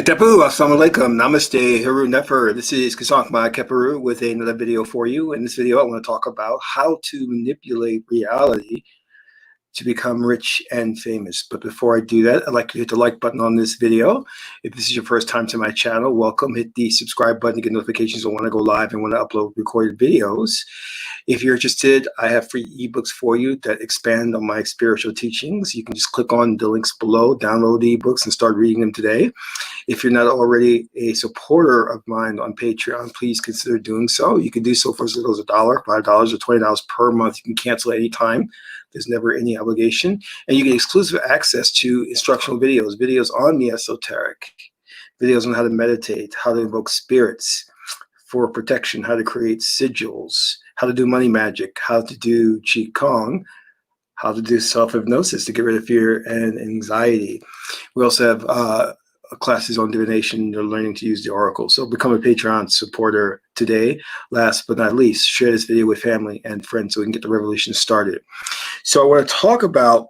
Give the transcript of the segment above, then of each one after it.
Tapu, assalamu alaikum, namaste, haru nefer. This is Kasank Ma Keperu with another video for you. In this video, I want to talk about how to manipulate reality to become rich and famous. But before I do that, I'd like you to hit the like button on this video. If this is your first time to my channel, welcome. Hit the subscribe button to get notifications when I go live and when I upload recorded videos. If you're interested, I have free ebooks for you that expand on my spiritual teachings. You can just click on the links below, download the ebooks, and start reading them today. If you're not already a supporter of mine on Patreon, please consider doing so. You can do so for as little as $1, $5, or $20 per month. You can cancel anytime. There's never any obligation. And you get exclusive access to instructional videos on the esoteric, videos on how to meditate, how to invoke spirits for protection, how to create sigils, how to do money magic, how to do qigong, how to do self-hypnosis to get rid of fear and anxiety. We also have classes on divination. They're learning to use the oracle. So become a Patreon supporter today. Last but not least, share this video with family and friends so we can get the revolution started. So I want to talk about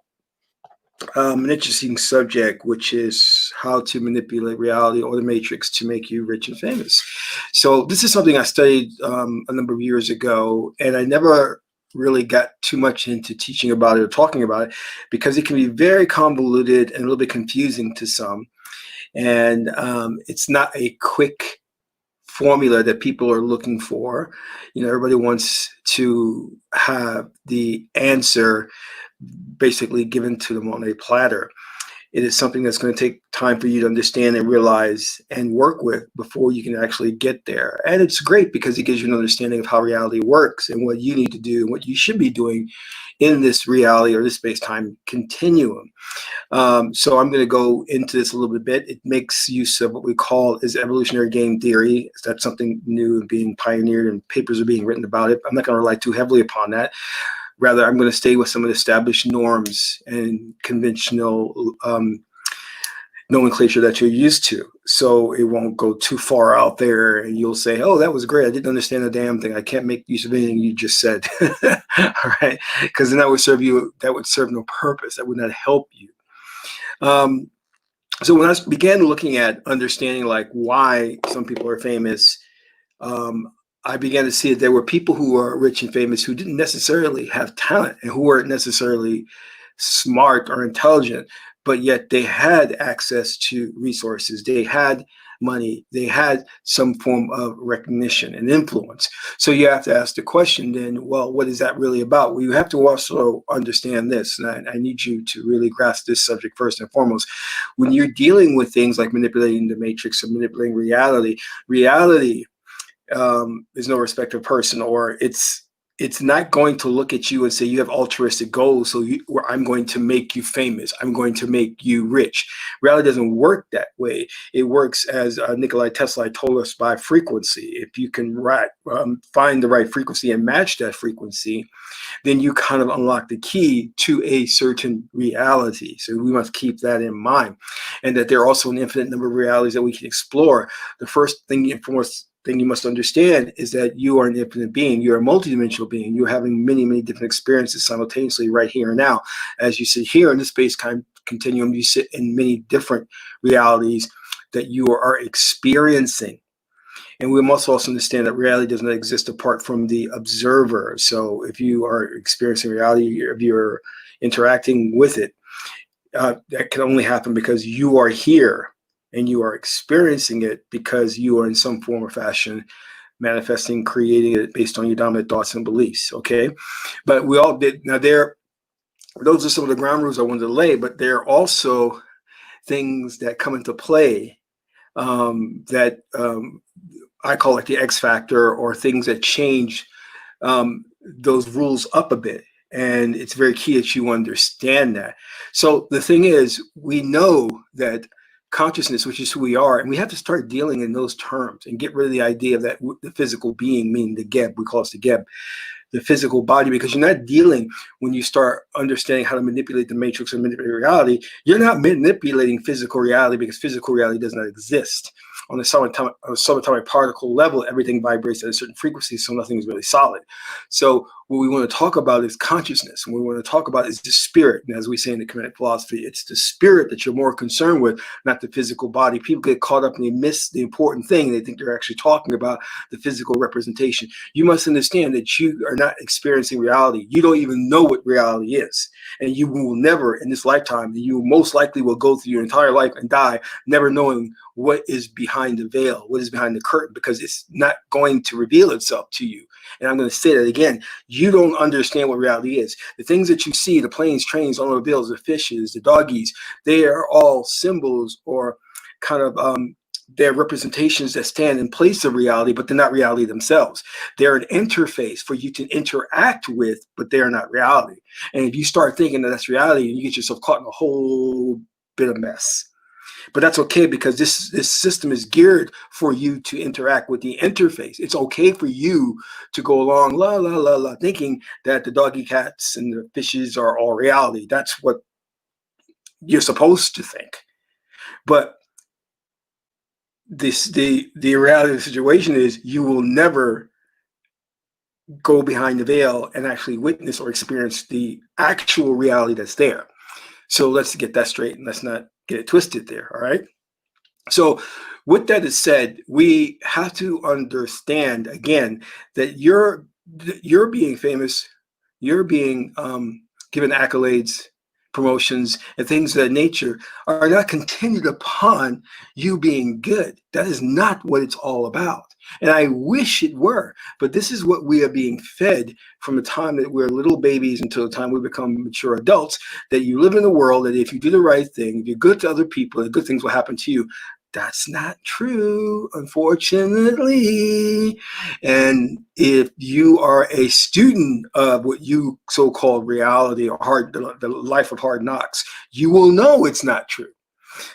an interesting subject, which is how to manipulate reality or the matrix to make you rich and famous. So this is something I studied a number of years ago, and I never really got too much into teaching about it or talking about it because it can be very convoluted and a little bit confusing to some. And it's not a quick formula that people are looking for. You know, everybody wants to have the answer basically given to them on a platter. It is something that's going to take time for you to understand and realize and work with before you can actually get there. And it's great because it gives you an understanding of how reality works and what you need to do and what you should be doing in this reality or this space-time continuum. So I'm going to go into this a little bit. It makes use of what we call is evolutionary game theory. That's something new and being pioneered, and papers are being written about it. I'm not going to rely too heavily upon that. Rather, I'm going to stay with some of the established norms and conventional nomenclature that you're used to. So it won't go too far out there and you'll say, oh, that was great. I didn't understand a damn thing. I can't make use of anything you just said. All right. Because then that would serve no purpose. That would not help you. So when I began looking at understanding like why some people are famous, I began to see that there were people who are rich and famous who didn't necessarily have talent and who weren't necessarily smart or intelligent, but yet they had access to resources. They had money. They had some form of recognition and influence. So you have to ask the question then, well, what is that really about? Well, you have to also understand this, and I need you to really grasp this subject first and foremost. When you're dealing with things like manipulating the matrix or manipulating reality, is no respect of person, or it's not going to look at you and say you have altruistic goals, so I'm going to make you famous, I'm going to make you rich. Reality doesn't work that way. It works, as Nikola Tesla told us, by frequency. If you can find the right frequency and match that frequency, then you kind of unlock the key to a certain reality. So we must keep that in mind, and that there are also an infinite number of realities that we can explore. The first thing and foremost thing you must understand is that you are an infinite being. You're a multidimensional being. You're having many, many different experiences simultaneously right here and now. As you sit here in the space-time continuum, you sit in many different realities that you are experiencing. And we must also understand that reality does not exist apart from the observer. So if you are experiencing reality, if you're interacting with it, that can only happen because you are here. And you are experiencing it because you are in some form or fashion manifesting, creating it based on your dominant thoughts and beliefs. Okay. But we all did. Now those are some of the ground rules I wanted to lay, but there are also things that come into play that I call like the X factor, or things that change those rules up a bit. And it's very key that you understand that. So the thing is, we know that consciousness, which is who we are, and we have to start dealing in those terms and get rid of the idea of that the physical being, meaning the Geb, we call it the Geb, the physical body, because you're not dealing, when you start understanding how to manipulate the matrix and manipulate reality, you're not manipulating physical reality, because physical reality does not exist. On a subatomic particle level, everything vibrates at a certain frequency, so nothing is really solid. So what we want to talk about is consciousness. And what we want to talk about is the spirit. And as we say in the Kemetic philosophy, it's the spirit that you're more concerned with, not the physical body. People get caught up and they miss the important thing. They think they're actually talking about the physical representation. You must understand that you are not experiencing reality. You don't even know what reality is. And you will never in this lifetime, you most likely will go through your entire life and die never knowing what is behind the veil, what is behind the curtain, because it's not going to reveal itself to you. And I'm going to say that again. You don't understand what reality is. The things that you see, the planes, trains, automobiles, the fishes, the doggies, they are all symbols or kind of they're representations that stand in place of reality, but they're not reality themselves. They're an interface for you to interact with, but they're not reality. And if you start thinking that that's reality, you get yourself caught in a whole bit of mess. But that's okay, because this system is geared for you to interact with the interface. It's okay for you to go along, la, la, la, la, thinking that the doggy cats and the fishes are all reality. That's what you're supposed to think. But the reality of the situation is you will never go behind the veil and actually witness or experience the actual reality that's there. So let's get that straight and let's not get it twisted there, all right? So with that is said, we have to understand, again, that you're being famous, you're being given accolades, promotions, and things of that nature are not contingent upon you being good. That is not what it's all about. And I wish it were, but this is what we are being fed from the time that we're little babies until the time we become mature adults, that you live in a world that if you do the right thing, if you're good to other people, the good things will happen to you. That's not true, unfortunately. And if you are a student of what you so-called reality or the life of hard knocks, you will know it's not true.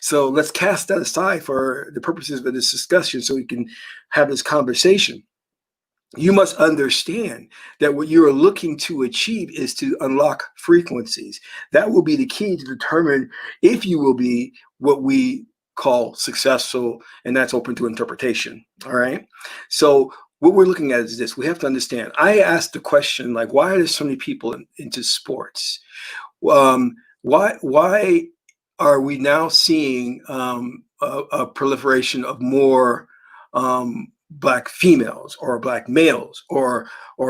So let's cast that aside for the purposes of this discussion so we can have this conversation. You must understand that what you are looking to achieve is to unlock frequencies. That will be the key to determine if you will be what we call successful, and that's open to interpretation. All right. So what we're looking at is this. We have to understand. I asked the question, like, why are there so many people into sports? Why are we now seeing a proliferation of more Black females or Black males or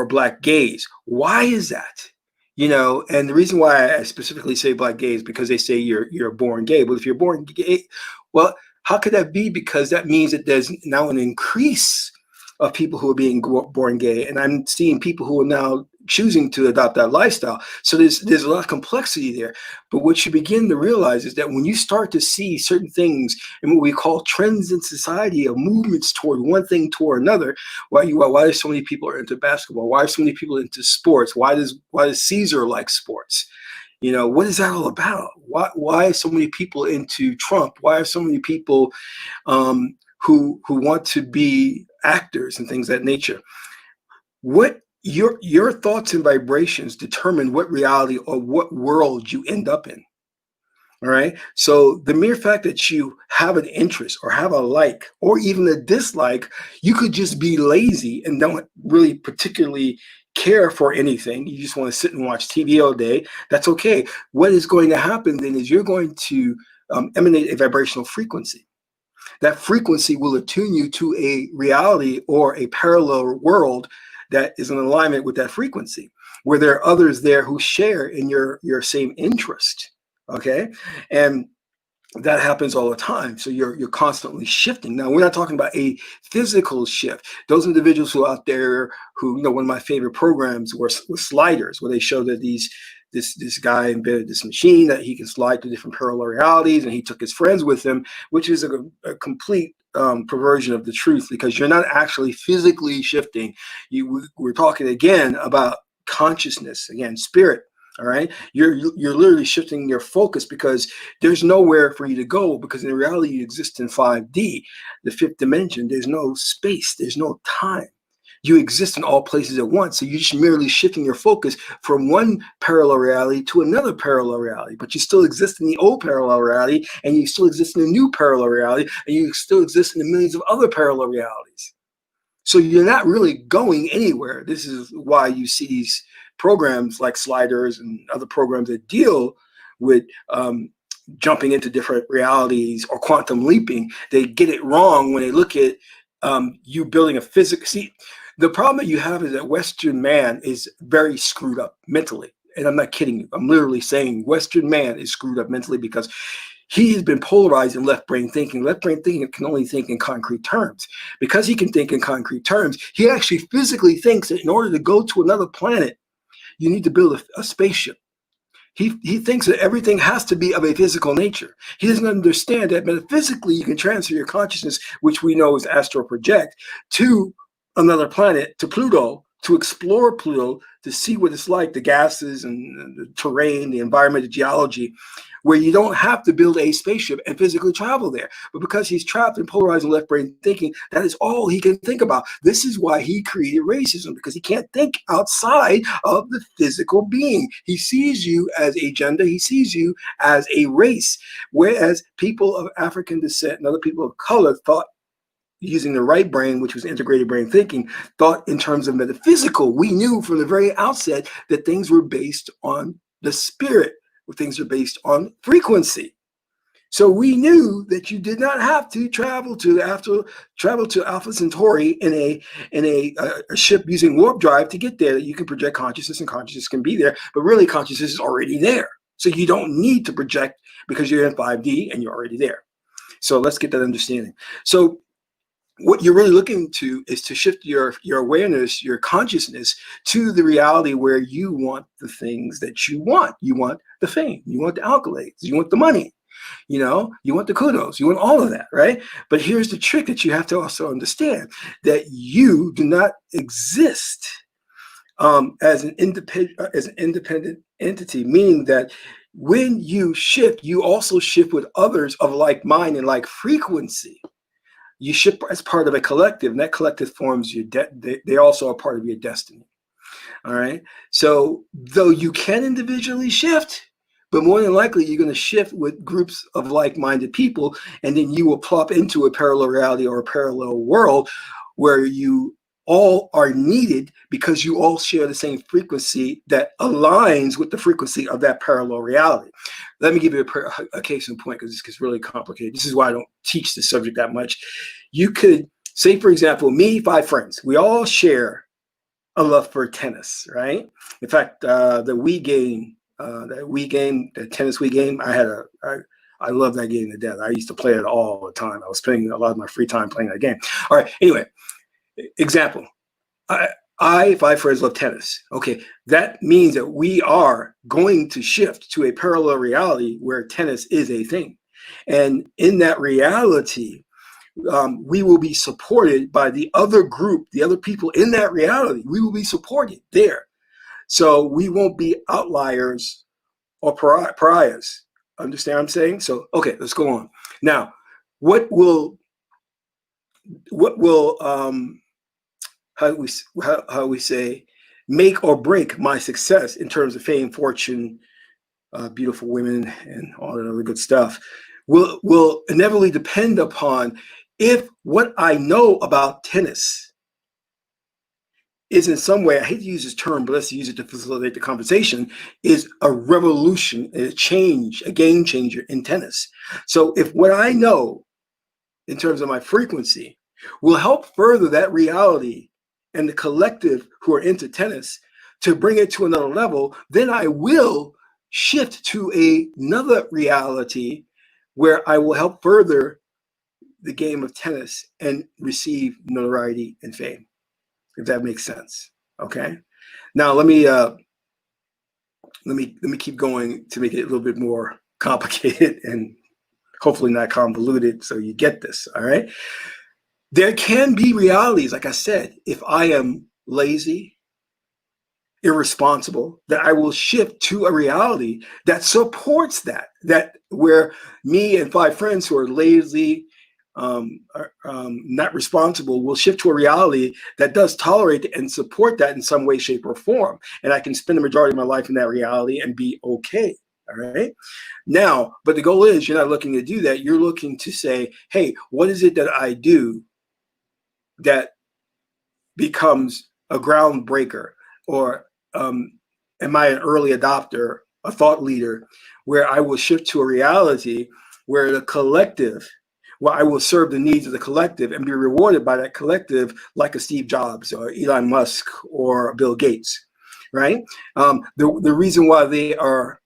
Black gays? Why is that? You know, and the reason why I specifically say Black gays, because they say you're born gay. Well, if you're born gay, well, how could that be? Because that means that there's now an increase of people who are being born gay, and I'm seeing people who are now choosing to adopt that lifestyle. So there's a lot of complexity there. But what you begin to realize is that when you start to see certain things and what we call trends in society of movements toward one thing toward another, why so many people are into basketball? Why are so many people into sports? Why does Caesar like sports? You know, what is that all about? Why are so many people into Trump? Why are so many people who want to be actors and things of that nature? What your thoughts and vibrations determine what reality or what world you end up in. All right. So the mere fact that you have an interest or have a like or even a dislike, you could just be lazy and don't really particularly care for anything. You just want to sit and watch TV all day. That's okay. What is going to happen then is you're going to emanate a vibrational frequency. That frequency will attune you to a reality or a parallel world that is in alignment with that frequency, where there are others there who share in your same interest. Okay. And that happens all the time. So you're constantly shifting. Now, we're not talking about a physical shift. Those individuals who are out there who, you know, one of my favorite programs was Sliders, where they show that this guy invented this machine that he can slide to different parallel realities, and he took his friends with him, which is a complete perversion of the truth, because you're not actually physically shifting. We're talking again about consciousness, again, spirit. All right, you're literally shifting your focus, because there's nowhere for you to go, because in reality you exist in 5D, the fifth dimension. There's no space, there's no time. You exist in all places at once. So you're just merely shifting your focus from one parallel reality to another parallel reality, but you still exist in the old parallel reality, and you still exist in the new parallel reality, and you still exist in the millions of other parallel realities. So you're not really going anywhere. This is why you see these programs like Sliders and other programs that deal with jumping into different realities or quantum leaping. They get it wrong when they look at you building a physics. See, the problem that you have is that Western man is very screwed up mentally. And I'm not kidding you. I'm literally saying Western man is screwed up mentally because he has been polarized in left brain thinking. Left brain thinking can only think in concrete terms. Because he can think in concrete terms, he actually physically thinks that in order to go to another planet, you need to build a spaceship. He thinks that everything has to be of a physical nature. He doesn't understand that metaphysically you can transfer your consciousness, which we know is astral project, to another planet, to Pluto, to explore Pluto, to see what it's like, the gases and the terrain, the environment, the geology, where you don't have to build a spaceship and physically travel there. But because he's trapped in polarizing left brain thinking, that is all he can think about. This is why he created racism, because he can't think outside of the physical being. He sees you as a gender, he sees you as a race, whereas people of African descent and other people of color thought using the right brain, which was integrated brain thinking, thought in terms of metaphysical. We knew from the very outset that things were based on the spirit, things are based on frequency. So we knew that you did not have to travel to Alpha Centauri in a ship using warp drive to get there. That you can project consciousness and consciousness can be there, but really consciousness is already there. So you don't need to project because you're in 5D and you're already there. So let's get that understanding. So what you're really looking to is to shift your awareness, your consciousness to the reality where you want the things that you want. You want the fame, you want the accolades, you want the money, you want the kudos, you want all of that, right? But here's the trick that you have to also understand, that you do not exist as an independent entity, meaning that when you shift, you also shift with others of like mind and like frequency. You shift as part of a collective, and that collective forms your they also are part of your destiny. All right. So though you can individually shift, but more than likely you're going to shift with groups of like-minded people, and then you will plop into a parallel reality or a parallel world where you all are needed because you all share the same frequency that aligns with the frequency of that parallel reality. Let me give you a case in point, because this gets really complicated. This is why I don't teach this subject that much. You could say, for example, me, 5 friends, we all share a love for tennis, right? In fact, the tennis Wii game, I love that game to death. I used to play it all the time. I was spending a lot of my free time playing that game. All right, anyway, example. I 5 friends love tennis. Okay, that means that we are going to shift to a parallel reality where tennis is a thing. And in that reality, we will be supported by the other group, the other people in that reality. We will be supported there. So we won't be outliers or pariahs. Understand what I'm saying? So, okay, let's go on. Now, what will how we say make or break my success in terms of fame, fortune, beautiful women, and all that other good stuff will inevitably depend upon if what I know about tennis is in some way, I hate to use this term, but let's use it to facilitate the conversation, is a revolution, a change, a game changer in tennis. So if what I know in terms of my frequency will help further that reality and the collective who are into tennis to bring it to another level, then I will shift to another reality where I will help further the game of tennis and receive notoriety and fame, if that makes sense. Okay. Now let me keep going to make it a little bit more complicated and hopefully not convoluted, so you get this. All right. There can be realities, like I said, if I am lazy, irresponsible, that I will shift to a reality that supports that where me and 5 friends who are lazy, not responsible, will shift to a reality that does tolerate and support that in some way, shape, or form. And I can spend the majority of my life in that reality and be okay. All right. Now, but the goal is you're not looking to do that. You're looking to say, hey, what is it that I do that becomes a groundbreaker, or am I an early adopter, a thought leader, where I will shift to a reality where the collective, where I will serve the needs of the collective and be rewarded by that collective, like a Steve Jobs or Elon Musk or Bill Gates, right? The reason why they are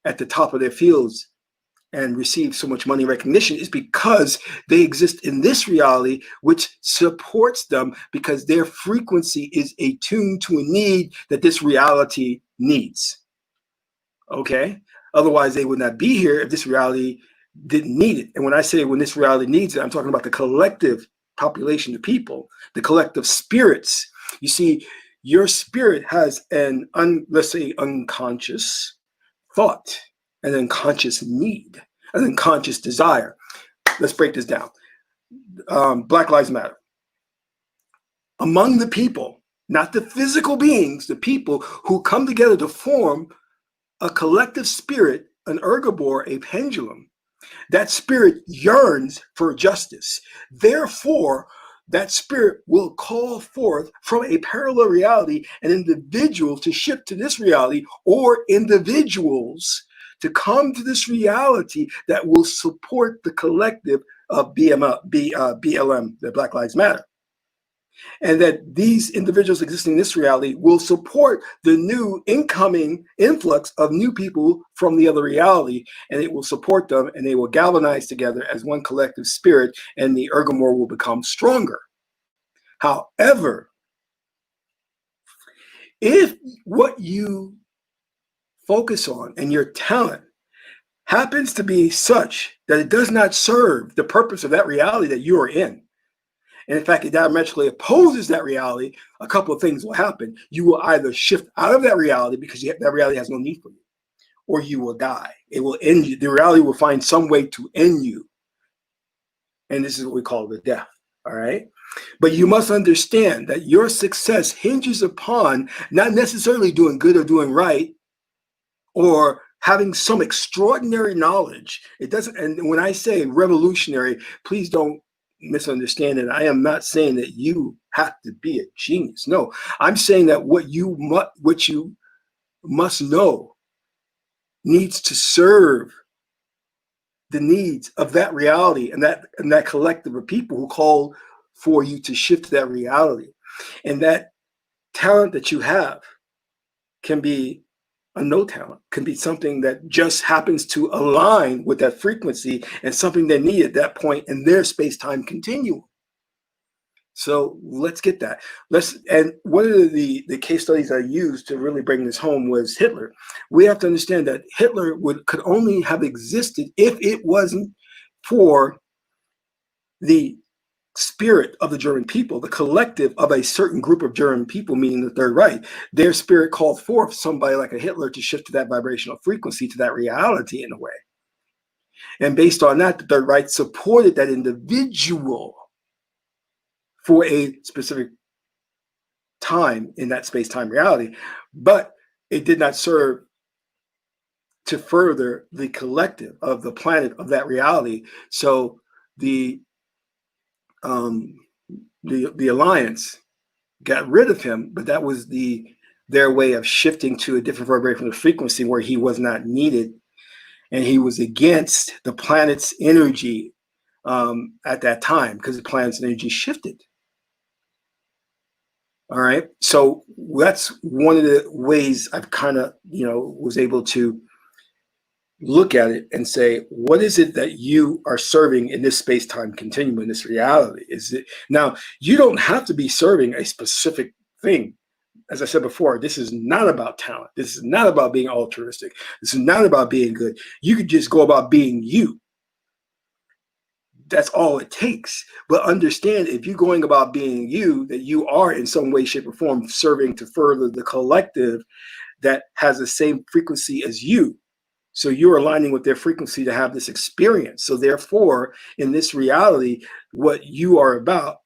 at the top of their fields and receive so much money recognition is because they exist in this reality, which supports them because their frequency is attuned to a need that this reality needs. Okay? Otherwise, they would not be here if this reality didn't need it. And when I say when this reality needs it, I'm talking about the collective population of people, the collective spirits. You see, your spirit has an, let's say, unconscious thought, an unconscious need, an unconscious desire. Let's break this down. Black Lives Matter. Among the people, not the physical beings, the people who come together to form a collective spirit, an ergobor, a pendulum, that spirit yearns for justice. Therefore, that spirit will call forth from a parallel reality an individual to shift to this reality, or individuals to come to this reality that will support the collective of BLM, the Black Lives Matter. And that these individuals existing in this reality will support the new incoming influx of new people from the other reality, and it will support them, and they will galvanize together as one collective spirit, and the ergomor will become stronger. However, if what you focus on and your talent happens to be such that it does not serve the purpose of that reality that you are in, and in fact, it diametrically opposes that reality, a couple of things will happen. You will either shift out of that reality because that reality has no need for you, or you will die. It will end you. The reality will find some way to end you. And this is what we call the death, all right? But you must understand that your success hinges upon not necessarily doing good or doing right, or having some extraordinary knowledge. It doesn't, and when I say revolutionary, please don't misunderstand it. I am not saying that you have to be a genius. No, I'm saying that what you must know needs to serve the needs of that reality and that collective of people who call for you to shift to that reality. And that talent that you have can be a no talent, can be something that just happens to align with that frequency and something they need at that point in their space-time continuum. So let's get that. And one of the case studies I used to really bring this home was Hitler. We have to understand that Hitler could only have existed if it wasn't for the spirit of the German people, the collective of a certain group of German people, meaning the Third Reich. Their spirit called forth somebody like a Hitler to shift to that vibrational frequency, to that reality in a way. And based on that, the Third Reich supported that individual for a specific time in that space-time reality, but it did not serve to further the collective of the planet of that reality. So the alliance got rid of him, but that was their way of shifting to a different vibrational frequency where he was not needed, and he was against the planet's energy at that time, because the planet's energy shifted. All right, so that's one of the ways I've kind of was able to look at it and say, what is it that you are serving in this space-time continuum, in this reality? Is it now, you don't have to be serving a specific thing. As I said before, this is not about talent. This is not about being altruistic. This is not about being good. You could just go about being you. That's all it takes. But understand, if you're going about being you, that you are in some way, shape, or form serving to further the collective that has the same frequency as you. So you're aligning with their frequency to have this experience. So therefore, in this reality, what you are about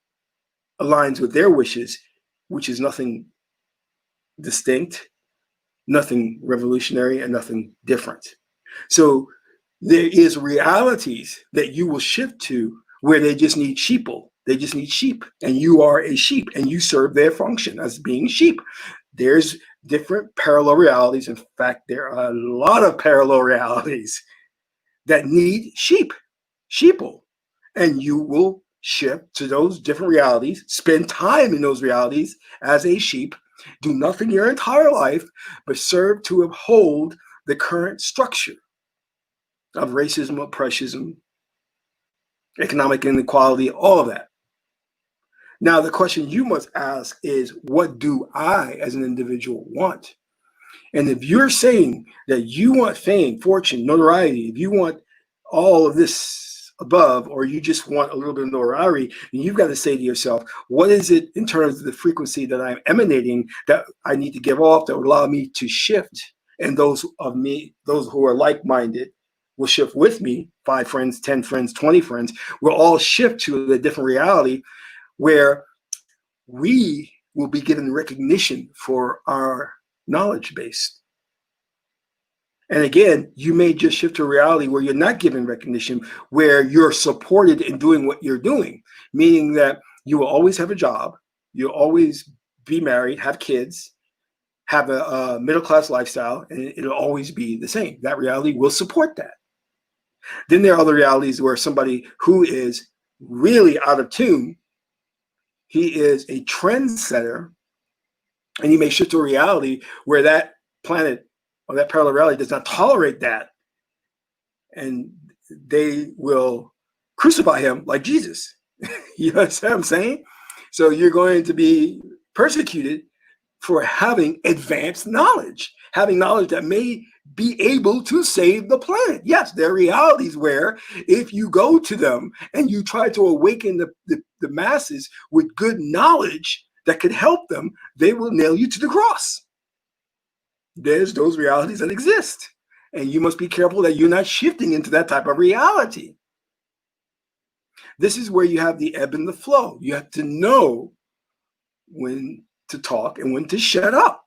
aligns with their wishes, which is nothing distinct, nothing revolutionary, and nothing different. So there is realities that you will shift to where they just need sheeple. They just need sheep, and you are a sheep, and you serve their function as being sheep. There's different parallel realities. In fact, there are a lot of parallel realities that need sheeple, and you will shift to those different realities, spend time in those realities as a sheep, do nothing your entire life, but serve to uphold the current structure of racism, oppression, economic inequality, all of that. Now, the question you must ask is, what do I as an individual want? And if you're saying that you want fame, fortune, notoriety, if you want all of this above, or you just want a little bit of notoriety, then you've got to say to yourself, what is it in terms of the frequency that I'm emanating that I need to give off that would allow me to shift? And those who are like-minded will shift with me, 5 friends, 10 friends, 20 friends, will all shift to a different reality where we will be given recognition for our knowledge base. And again, you may just shift to a reality where you're not given recognition, where you're supported in doing what you're doing, meaning that you will always have a job, you'll always be married, have kids, have a middle-class lifestyle, and it'll always be the same. That reality will support that. Then there are other realities where somebody who is really out of tune, he is a trendsetter, and he may shift to a reality where that planet or that parallel reality does not tolerate that, and they will crucify him like Jesus. You understand what I'm saying? So you're going to be persecuted for having advanced knowledge, having knowledge that may be able to save the planet. Yes, there are realities where if you go to them and you try to awaken the masses with good knowledge that could help them, they will nail you to the cross. There's those realities that exist. And you must be careful that you're not shifting into that type of reality. This is where you have the ebb and the flow. You have to know when to talk and when to shut up.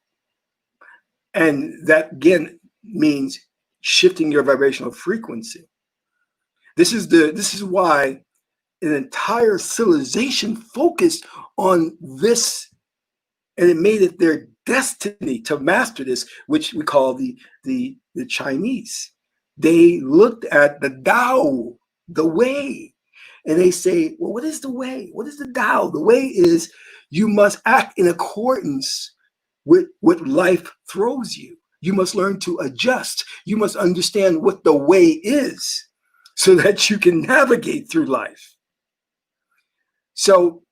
And that, again, means shifting your vibrational frequency. This is why an entire civilization focused on this, and it made it their destiny to master this, which we call the Chinese. They looked at the Tao, the way, and they say, well, what is the way? What is the Tao? The way is you must act in accordance with what life throws you. You must learn to adjust. You must understand what the way is so that you can navigate through life. So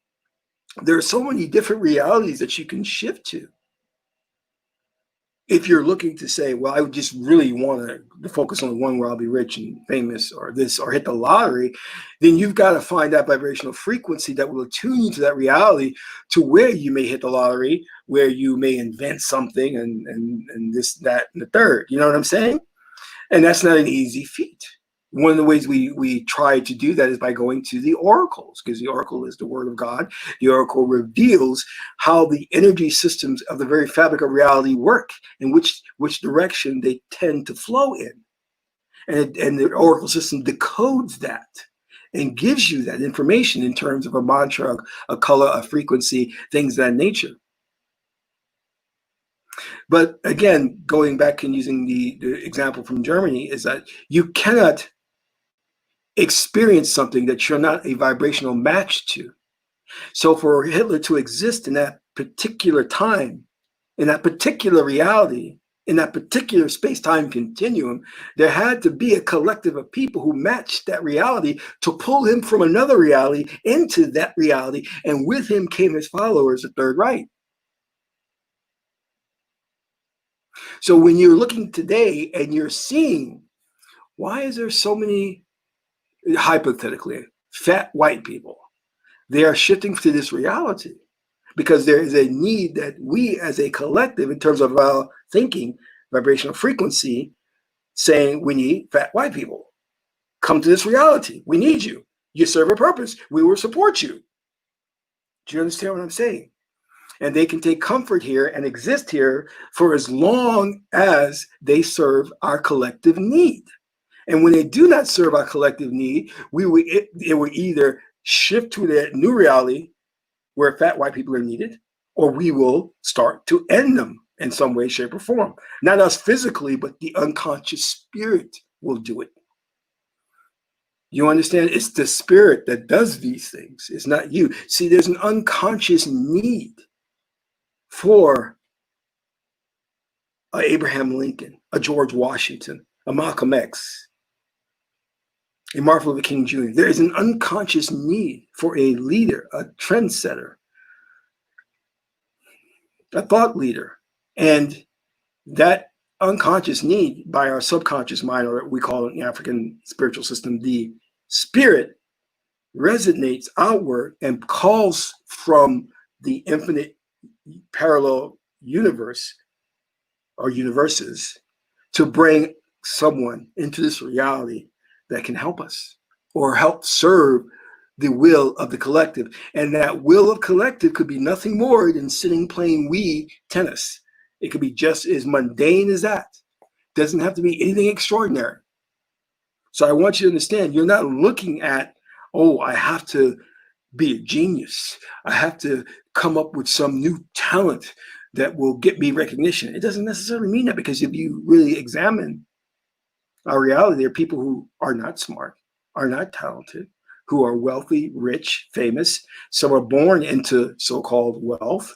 there are so many different realities that you can shift to. If you're looking to say, well, I would just really want to focus on the one where I'll be rich and famous or this or hit the lottery, then you've got to find that vibrational frequency that will attune you to that reality to where you may hit the lottery, where you may invent something and this, that, and the third. You know what I'm saying? And that's not an easy feat. One of the ways we try to do that is by going to the oracles, because the oracle is the word of God. The oracle reveals how the energy systems of the very fabric of reality work and which direction they tend to flow in. And the oracle system decodes that and gives you that information in terms of a mantra, a color, a frequency, things of that nature. But again, going back and using the example from Germany, is that you cannot experience something that you're not a vibrational match to. So for Hitler to exist in that particular time, in that particular reality, in that particular space-time continuum, there had to be a collective of people who matched that reality to pull him from another reality into that reality. And with him came his followers, the Third Reich. So when you're looking today and you're seeing, why is there so many, hypothetically, fat white people? They are shifting to this reality because there is a need that we as a collective, in terms of our thinking, vibrational frequency, saying we need fat white people. Come to this reality. We need you. You serve a purpose. We will support you. Do you understand what I'm saying? And they can take comfort here and exist here for as long as they serve our collective need. And when they do not serve our collective need, it will either shift to that new reality where fat white people are needed, or we will start to end them in some way, shape, or form. Not us physically, but the unconscious spirit will do it. You understand? It's the spirit that does these things. It's not you. See, there's an unconscious need for a Abraham Lincoln, a George Washington, a Malcolm X, a Martin Luther King Jr. There is an unconscious need for a leader, a trendsetter, a thought leader. And that unconscious need by our subconscious mind, or we call it in the African spiritual system, the spirit, resonates outward and calls from the infinite parallel universe or universes to bring someone into this reality that can help us or help serve the will of the collective. And that will of collective could be nothing more than sitting playing Wii tennis. It could be just as mundane as that. Doesn't have to be anything extraordinary. So I want you to understand, you're not looking at, oh, I have to be a genius. I have to come up with some new talent that will get me recognition. It doesn't necessarily mean that, because if you really examine our reality, there are people who are not smart, are not talented, who are wealthy, rich, famous. Some are born into so-called wealth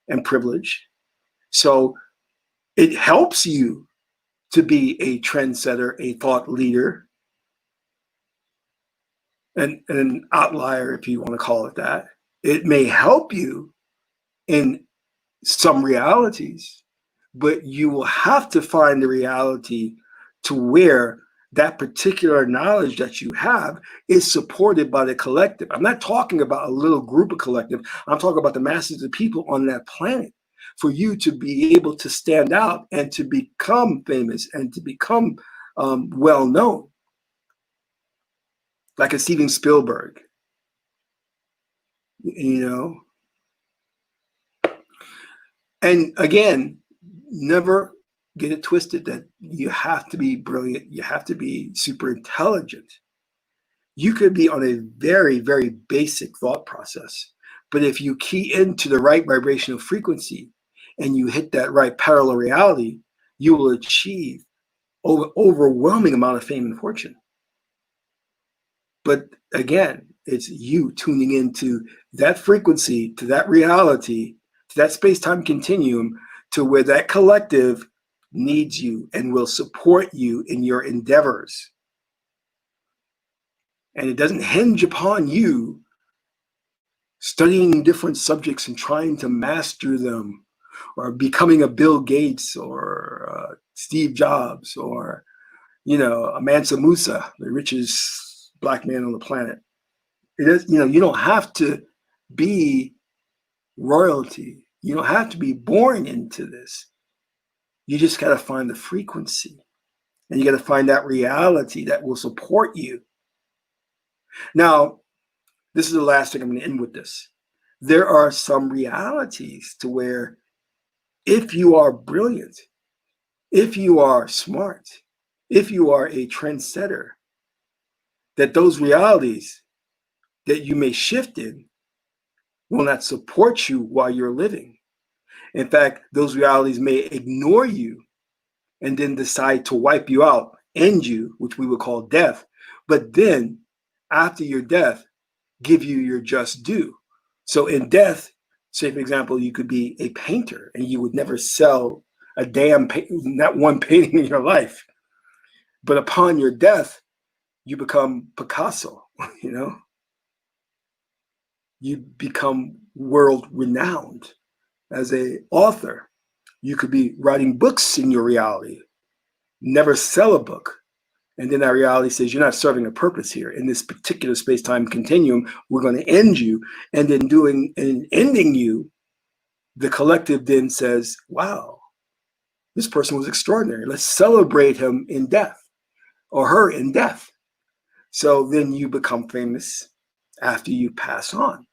and privilege. So it helps you to be a trendsetter, a thought leader, and an outlier, if you want to call it that. It may help you in some realities, but you will have to find the reality to where that particular knowledge that you have is supported by the collective. I'm not talking about a little group of collective. I'm talking about the masses of people on that planet. For you to be able to stand out and to become famous and to become well known, like a Steven Spielberg, you know. And again, never get it twisted that you have to be brilliant. You have to be super intelligent. You could be on a very, very basic thought process. But if you key into the right vibrational frequency and you hit that right parallel reality, you will achieve overwhelming amount of fame and fortune. But again, it's you tuning into that frequency, to that reality, to that space-time continuum, to where that collective needs you and will support you in your endeavors. And it doesn't hinge upon you studying different subjects and trying to master them, or becoming a Bill Gates or Steve Jobs, or, you know, a Mansa Musa, the richest black man on the planet. It is, you know, you don't have to be royalty. You don't have to be born into this. You just got to find the frequency, and you got to find that reality that will support you. Now, this is the last thing I'm going to end with this. There are some realities to where if you are brilliant, if you are smart, if you are a trendsetter, that those realities that you may shift in will not support you while you're living. In fact, those realities may ignore you and then decide to wipe you out, end you, which we would call death. But then after your death, give you your just due. So in death, say for example, you could be a painter and you would never sell a damn not one painting in your life. But upon your death, you become Picasso, you know? You become world renowned as an author. You could be writing books in your reality, never sell a book. And then that reality says, you're not serving a purpose here. In this particular space-time continuum, we're going to end you. And then ending you, the collective then says, wow, this person was extraordinary. Let's celebrate him in death, or her in death. So then you become famous after you pass on.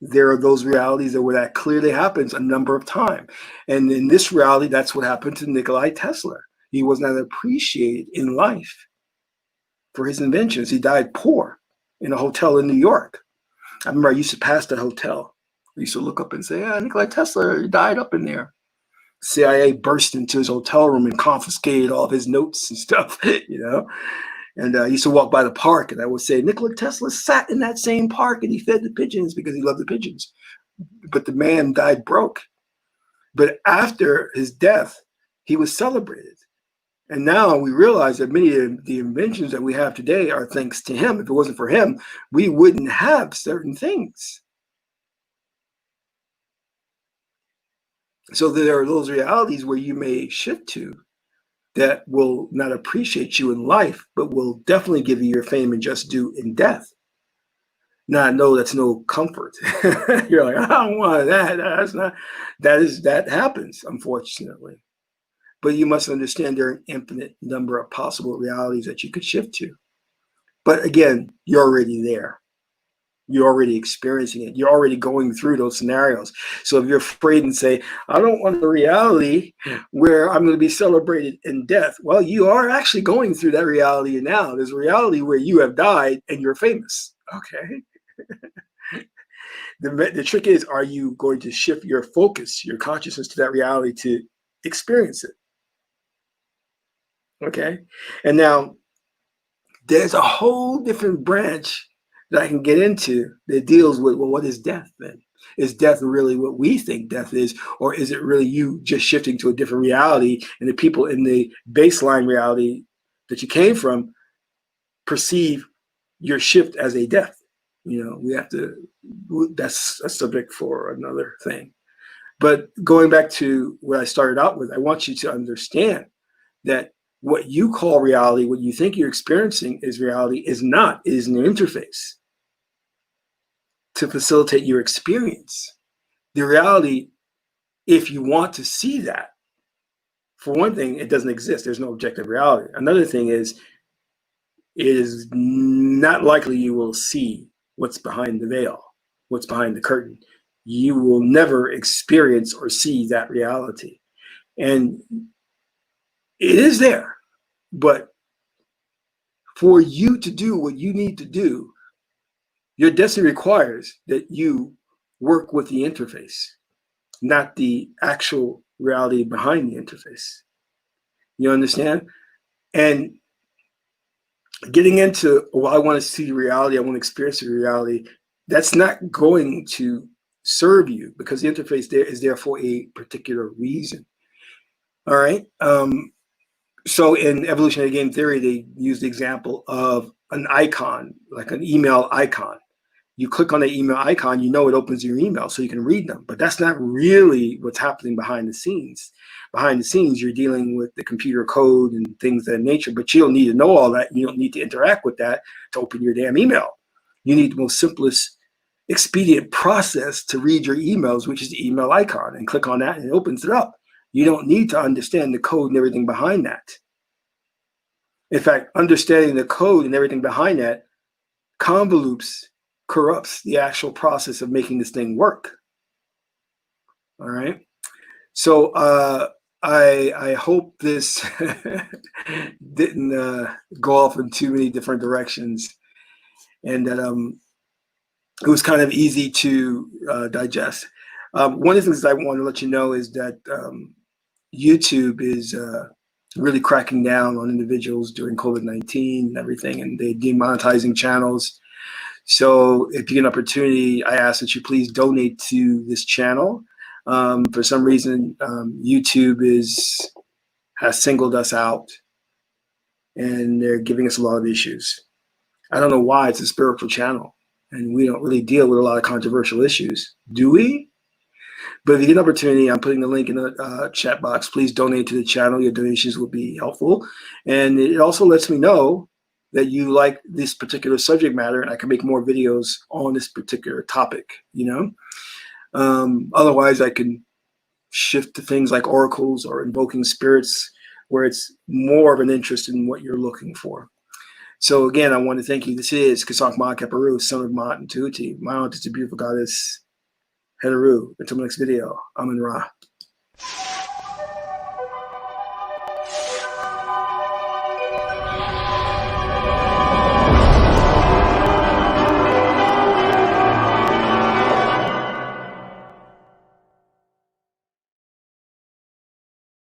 There are those realities where that clearly happens a number of times. And in this reality, that's what happened to Nikola Tesla. He was not appreciated in life for his inventions. He died poor in a hotel in New York. I remember I used to pass that hotel. I used to look up and say, "Yeah, Nikola Tesla died up in there." CIA burst into his hotel room and confiscated all of his notes and stuff, you know. And I used to walk by the park, and I would say, Nikola Tesla sat in that same park and he fed the pigeons because he loved the pigeons. But the man died broke. But after his death, he was celebrated. And now we realize that many of the inventions that we have today are thanks to him. If it wasn't for him, we wouldn't have certain things. So there are those realities where you may shift to that will not appreciate you in life, but will definitely give you your fame and just due in death. Now I know that's no comfort. You're like, I don't want that. That's not. That happens, unfortunately. But you must understand there are an infinite number of possible realities that you could shift to. But again, you're already there. You're already experiencing it. You're already going through those scenarios. So if you're afraid and say, I don't want a reality where I'm going to be celebrated in death. Well, you are actually going through that reality now. There's a reality where you have died and you're famous. Okay. The trick is, are you going to shift your focus, your consciousness to that reality to experience it? Okay. And now there's a whole different branch that I can get into that deals with, well, what is death then? Is death really what we think death is? Or is it really you just shifting to a different reality and the people in the baseline reality that you came from perceive your shift as a death? You know, we have to, that's a subject for another thing. But going back to what I started out with, I want you to understand that what you call reality, what you think you're experiencing is reality, is not. It is an interface to facilitate your experience. The reality, if you want to see that, for one thing, it doesn't exist. There's no objective reality. Another thing is, it is not likely you will see what's behind the veil, what's behind the curtain. You will never experience or see that reality. And it is there. But for you to do what you need to do, your destiny requires that you work with the interface, not the actual reality behind the interface. You understand? And getting into, well, I want to see the reality, I want to experience the reality, that's not going to serve you because the interface there is there for a particular reason. All right. So in evolutionary game theory, they use the example of an icon, like an email icon. You click on the email icon, you know it opens your email so you can read them. But that's not really what's happening behind the scenes. Behind the scenes, you're dealing with the computer code and things of that nature, but you don't need to know all that. You don't need to interact with that to open your damn email. You need the most simplest, expedient process to read your emails, which is the email icon, and click on that and it opens it up. You don't need to understand the code and everything behind that. In fact, understanding the code and everything behind that convolutes, corrupts the actual process of making this thing work. All right. So I hope this didn't go off in too many different directions, and that it was kind of easy to digest. One of the things I want to let you know is that YouTube is really cracking down on individuals during COVID-19 and everything, and they're demonetizing channels. So if you get an opportunity, I ask that you please donate to this channel. For some reason, YouTube has singled us out, and they're giving us a lot of issues. I don't know why. It's a spiritual channel, and we don't really deal with a lot of controversial issues, do we? But if you get an opportunity, I'm putting the link in the chat box. Please donate to the channel. Your donations will be helpful. And it also lets me know that you like this particular subject matter, and I can make more videos on this particular topic, you know? Otherwise, I can shift to things like oracles or invoking spirits, where it's more of an interest in what you're looking for. So again, I want to thank you. This is Kasak Ma Keperu, son of Ma'at and Tuti. My aunt is a beautiful goddess, Heteru. Until the next video, Amun Ra.